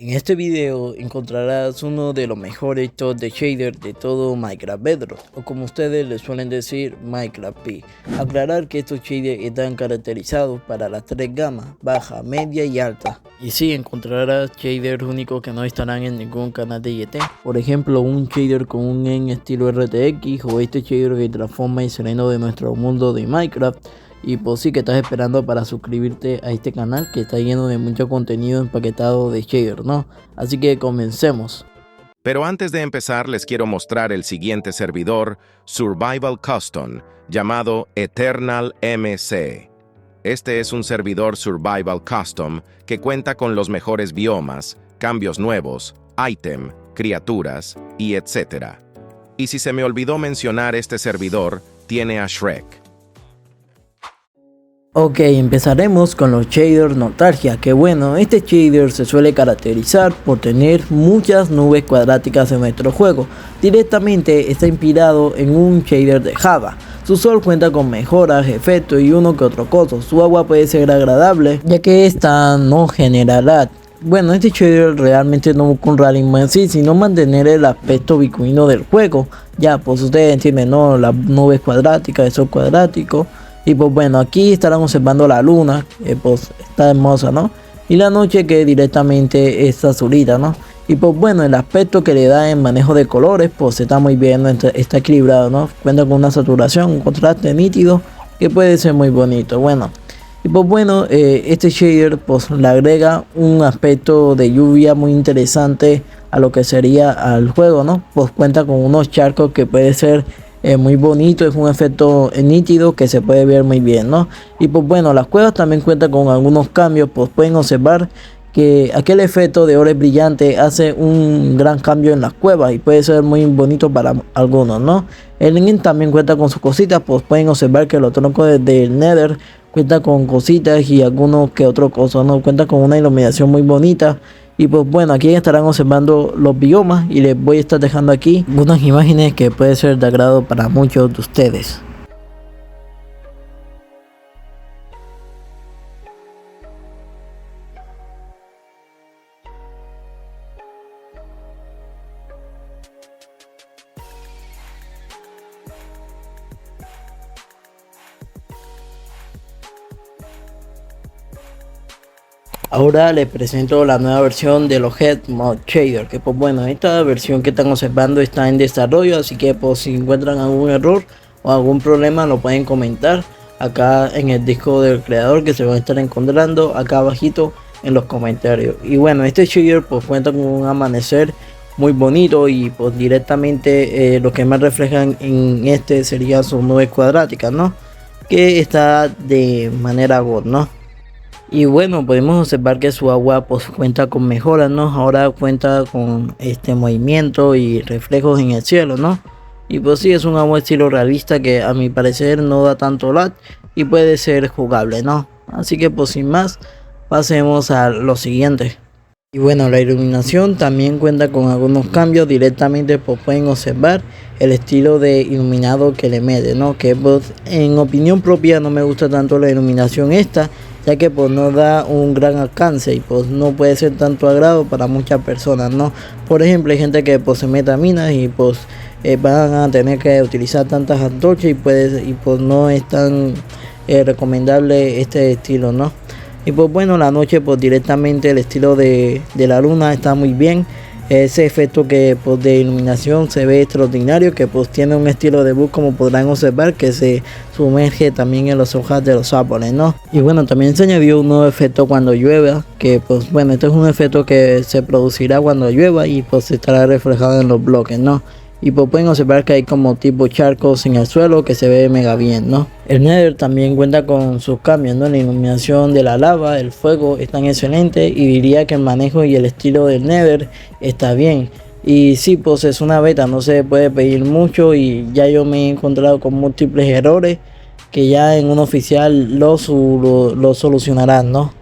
En este video encontrarás uno de los mejores top de shader de todo Minecraft Bedrock, o como ustedes le suelen decir, Minecraft P. Aclarar que estos shaders están caracterizados para las tres gamas, baja, media y alta. Y sí, encontrarás shaders únicos que no estarán en ningún canal de IET. Por ejemplo, un shader con un en estilo RTX o este shader que transforma el sereno de nuestro mundo de Minecraft. Y pues sí que estás esperando para suscribirte a este canal que está lleno de mucho contenido empaquetado de shader, ¿no? Así que comencemos. Pero antes de empezar les quiero mostrar el siguiente servidor, Survival Custom, llamado Eternal MC. Este es un servidor Survival Custom que cuenta con los mejores biomas, cambios nuevos, ítem, criaturas y etc. Y si se me olvidó mencionar este servidor, tiene a Shrek. Ok, empezaremos con los shaders nostalgia, que bueno, este shader se suele caracterizar por tener muchas nubes cuadráticas en nuestro juego. Directamente está inspirado en un shader de Java. Su sol cuenta con mejoras, efectos y uno que otro coso. Su agua puede ser agradable, ya que esta no genera lag. Bueno, este shader realmente no busca un realismo en sí, sino mantener el aspecto bicuino del juego. Ya, pues ustedes entienden, ¿no? Las nubes cuadráticas, el sol cuadrático. Y pues bueno, aquí estarán observando la luna, que pues está hermosa, ¿no? Y la noche que directamente es azulita, ¿no? Y pues bueno, el aspecto que le da en manejo de colores, pues está muy bien, está equilibrado, ¿no? Cuenta con una saturación, un contraste nítido, que puede ser muy bonito, bueno. Y pues bueno, este shader pues le agrega un aspecto de lluvia muy interesante a lo que sería al juego, ¿no? Pues cuenta con unos charcos que puede ser muy bonito, es un efecto nítido que se puede ver muy bien, ¿no? Y pues bueno, las cuevas también cuentan con algunos cambios, pues pueden observar que aquel efecto de oro brillante hace un gran cambio en las cuevas y puede ser muy bonito para algunos, ¿no? El Ningen también cuenta con sus cositas, pues pueden observar que los troncos del Nether cuenta con cositas y algunos que otros cosas, ¿no? Cuenta con una iluminación muy bonita. Y pues bueno, aquí estarán observando los biomas y les voy a estar dejando aquí unas imágenes que puede ser de agrado para muchos de ustedes. Ahora les presento la nueva versión de los Head Mod Shader, que pues bueno, esta versión que están observando está en desarrollo, así que pues si encuentran algún error o algún problema lo pueden comentar acá en el disco del creador, que se van a estar encontrando acá abajito en los comentarios. Y bueno, este shader pues cuenta con un amanecer muy bonito y pues directamente lo que más reflejan en este sería sus nubes cuadráticas, ¿no? Que está de manera God, ¿no? Y bueno, podemos observar que su agua pues cuenta con mejoras, ¿no? Ahora cuenta con este movimiento y reflejos en el cielo, ¿no? Y pues sí, es un agua estilo realista que a mi parecer no da tanto lag y puede ser jugable, ¿no? Así que pues sin más, pasemos a lo siguiente. Y bueno, la iluminación también cuenta con algunos cambios. Directamente pues pueden observar el estilo de iluminado que le mete, ¿no? Que pues en opinión propia no me gusta tanto la iluminación esta, ya que pues no da un gran alcance y pues no puede ser tanto agrado para muchas personas, ¿no? Por ejemplo, hay gente que pues se mete a minas y pues van a tener que utilizar tantas antorchas y pues no es tan recomendable este estilo, ¿no? Y pues bueno, la noche pues directamente el estilo de la luna está muy bien. Ese efecto que pues de iluminación se ve extraordinario, que pues tiene un estilo de bus, como podrán observar, que se sumerge también en las hojas de los árboles, ¿no? Y bueno, también se añadió un nuevo efecto cuando llueva, que pues bueno, este es un efecto que se producirá cuando llueva y pues estará reflejado en los bloques, ¿no? Y pues pueden observar que hay como tipo charcos en el suelo que se ve mega bien, ¿no? El Nether también cuenta con sus cambios, ¿no? La iluminación de la lava, el fuego están excelentes y diría que el manejo y el estilo del Nether está bien. Y sí, pues es una beta, no se puede pedir mucho y ya yo me he encontrado con múltiples errores que ya en un oficial lo solucionarán, ¿no?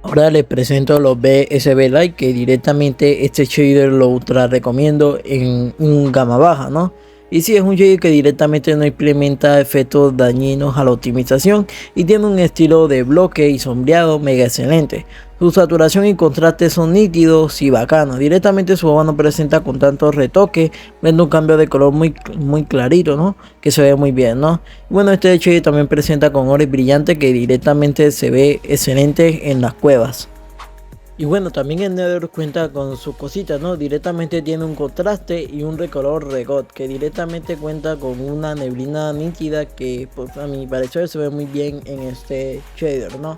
Ahora les presento los BSB Lite, que directamente este shader lo ultra recomiendo en un gama baja, ¿no? Y si es un shader que directamente no implementa efectos dañinos a la optimización y tiene un estilo de bloque y sombreado mega excelente. Su saturación y contraste son nítidos y bacanos. Directamente su agua no presenta con tanto retoque, viendo un cambio de color muy clarito, ¿no? Que se ve muy bien, ¿no? Bueno, este shader también presenta con oro brillante que directamente se ve excelente en las cuevas. Y bueno, también el Nether cuenta con sus cositas, ¿no? Directamente tiene un contraste y un recolor regot, que directamente cuenta con una neblina nítida que pues, a mi parecer se ve muy bien en este shader, ¿no?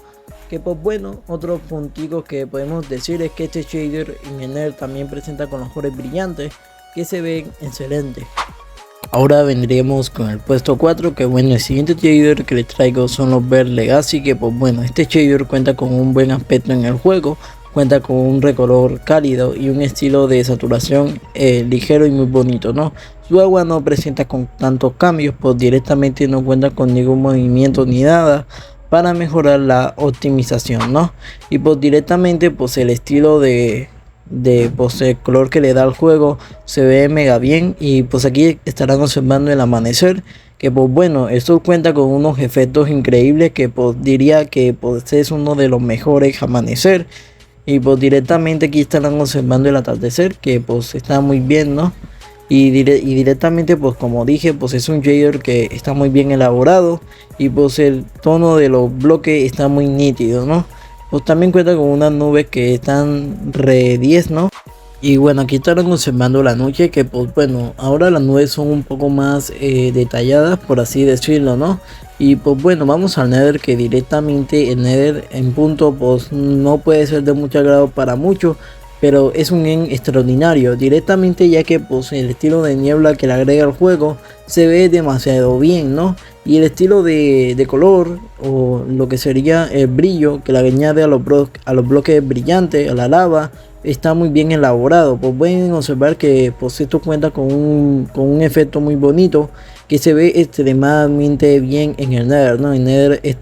Que pues bueno, otro puntico que podemos decir es que este shader en el Nether también presenta con los colores brillantes que se ven excelentes. Ahora vendríamos con el puesto 4, que bueno, el siguiente shader que les traigo son los Ver Legacy, que pues bueno, este shader cuenta con un buen aspecto en el juego, cuenta con un recolor cálido y un estilo de saturación ligero y muy bonito, ¿no? Su agua no presenta con tantos cambios, pues directamente no cuenta con ningún movimiento ni nada para mejorar la optimización, ¿no? Y pues directamente pues el estilo de pues el color que le da al juego se ve mega bien. Y pues aquí estarán observando el amanecer, que pues bueno, esto cuenta con unos efectos increíbles que pues diría que pues es uno de los mejores amanecer. Y pues directamente aquí estarán observando el atardecer, que pues está muy bien, ¿no? Y directamente pues como dije, pues es un shader que está muy bien elaborado. Y pues el tono de los bloques está muy nítido, ¿no? Pues también cuenta con unas nubes que están re 10, ¿no? Y bueno, aquí estarán observando la noche, que pues bueno, ahora las nubes son un poco más detalladas, por así decirlo, ¿no? Y pues bueno, vamos al Nether, que directamente el Nether en punto pues no puede ser de mucho agrado para muchos, pero es un end extraordinario directamente, ya que pues el estilo de niebla que le agrega al juego se ve demasiado bien, ¿no? Y el estilo de color, o lo que sería el brillo que le añade a los bloques brillantes, a la lava, está muy bien elaborado. Pues pueden observar que pues esto cuenta con un efecto muy bonito que se ve extremadamente bien en el Nether, ¿no? El Nether es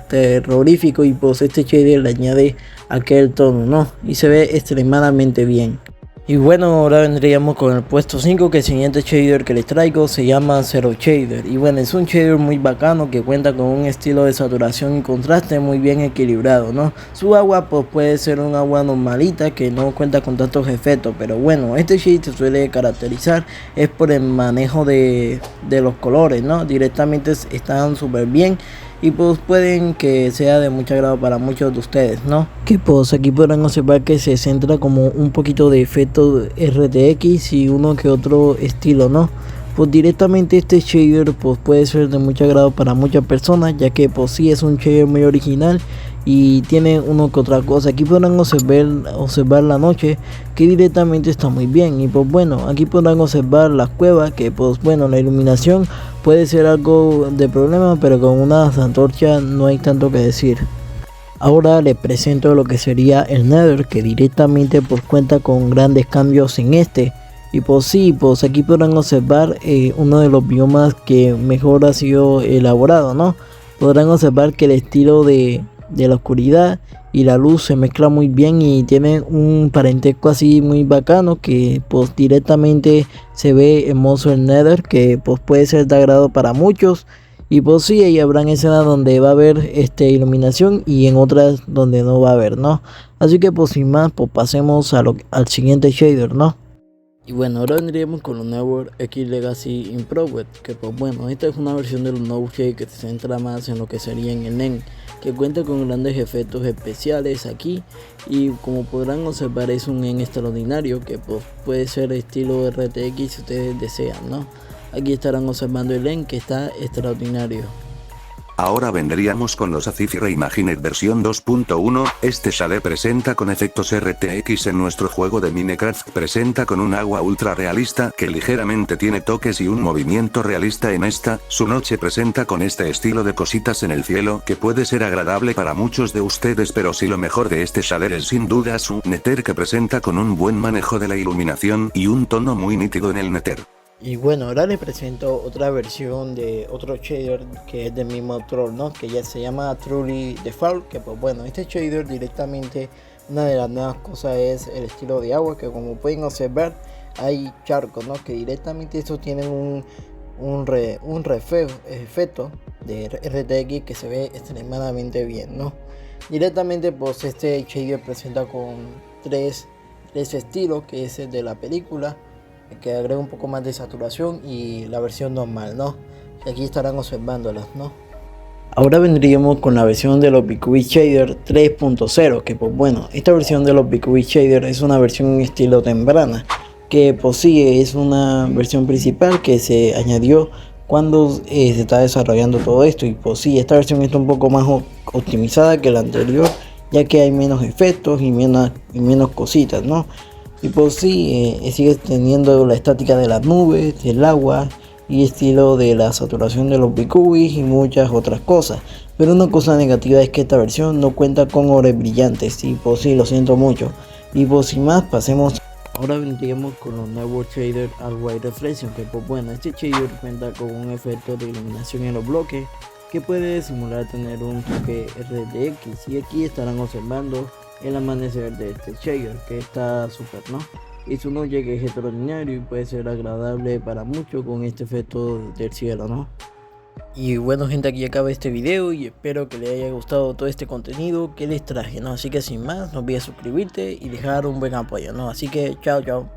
terrorífico y pues este shader le añade aquel tono, ¿no? Y se ve extremadamente bien. Y bueno, ahora vendríamos con el puesto 5, que el siguiente shader que les traigo se llama Zero Shader. Y bueno, es un shader muy bacano que cuenta con un estilo de saturación y contraste muy bien equilibrado, ¿no? Su agua pues puede ser un agua normalita que no cuenta con tantos efectos, pero bueno, este shader se suele caracterizar es por el manejo de los colores, ¿no? Directamente están súper bien. Y pues pueden que sea de mucho agrado para muchos de ustedes, ¿no? Que pues aquí podrán observar que se centra como un poquito de efecto RTX y uno que otro estilo, ¿no? Pues directamente este shader pues puede ser de mucho agrado para muchas personas, ya que pues sí es un shader muy original y tiene uno que otra cosa. Aquí podrán observar la noche, que directamente está muy bien. Y pues bueno, aquí podrán observar las cuevas, que pues bueno, la iluminación puede ser algo de problema, pero con unas antorchas no hay tanto que decir. Ahora les presento lo que sería el Nether, que directamente pues cuenta con grandes cambios en este. Y pues sí, pues aquí podrán observar uno de los biomas que mejor ha sido elaborado, ¿no? Podrán observar que el estilo de la oscuridad y la luz se mezcla muy bien y tiene un parentesco así muy bacano, que pues directamente se ve hermoso el Nether, que pues puede ser de agrado para muchos. Y pues sí, ahí habrán escenas donde va a haber iluminación y en otras donde no va a haber, ¿no? Así que pues sin más, pues pasemos al siguiente shader, ¿no? Y bueno, ahora vendríamos con los Nether X Legacy Improved, que pues bueno, esta es una versión de los Nether Shade que se centra más en lo que sería en el end, que cuenta con grandes efectos especiales aquí. Y como podrán observar, es un end extraordinario que pues puede ser estilo RTX si ustedes desean, ¿no? Aquí estarán observando el end, que está extraordinario. Ahora vendríamos con los Azif Reimagined versión 2.1, este shader presenta con efectos RTX en nuestro juego de Minecraft, presenta con un agua ultra realista que ligeramente tiene toques y un movimiento realista en esta, su noche presenta con este estilo de cositas en el cielo que puede ser agradable para muchos de ustedes, pero si lo mejor de este shader es sin duda su Nether, que presenta con un buen manejo de la iluminación y un tono muy nítido en el Nether. Y bueno, ahora les presento otra versión de otro shader que es del mismo troll, ¿no? Que ya se llama Truly Default, que pues bueno, este shader directamente, una de las nuevas cosas es el estilo de agua, que como pueden observar hay charcos, ¿no? Que directamente estos tienen un efecto de RTX que se ve extremadamente bien, ¿no? Directamente pues este shader presenta con tres estilos, que es el de la película, que agrega un poco más de saturación, y la versión normal, ¿no? Y aquí estarán observándolas, ¿no? Ahora vendríamos con la versión de los BQB Shader 3.0, que pues bueno, esta versión de los BQB Shader es una versión en estilo temprana, que pues sí, es una versión principal que se añadió cuando se está desarrollando todo esto, y pues sí, esta versión está un poco más optimizada que la anterior, ya que hay menos efectos y menos cositas, ¿no? Y pues sí, sigue teniendo la estática de las nubes, del agua y estilo de la saturación de los BQBs y muchas otras cosas. Pero una cosa negativa es que esta versión no cuenta con ores brillantes, y pues sí, lo siento mucho. Y pues sin más, pasemos. Ahora vendríamos con los Network Shader White Reflection, que pues bueno, este shader cuenta con un efecto de iluminación en los bloques que puede simular tener un toque RTX, y aquí estarán observando el amanecer de este shader, que está súper, ¿no? Y su noche, que es extraordinario y puede ser agradable para muchos con este efecto del cielo, ¿no? Y bueno gente, aquí acaba este video y espero que les haya gustado todo este contenido que les traje, ¿no? Así que sin más, no olvides suscribirte y dejar un buen apoyo, ¿no? Así que chao.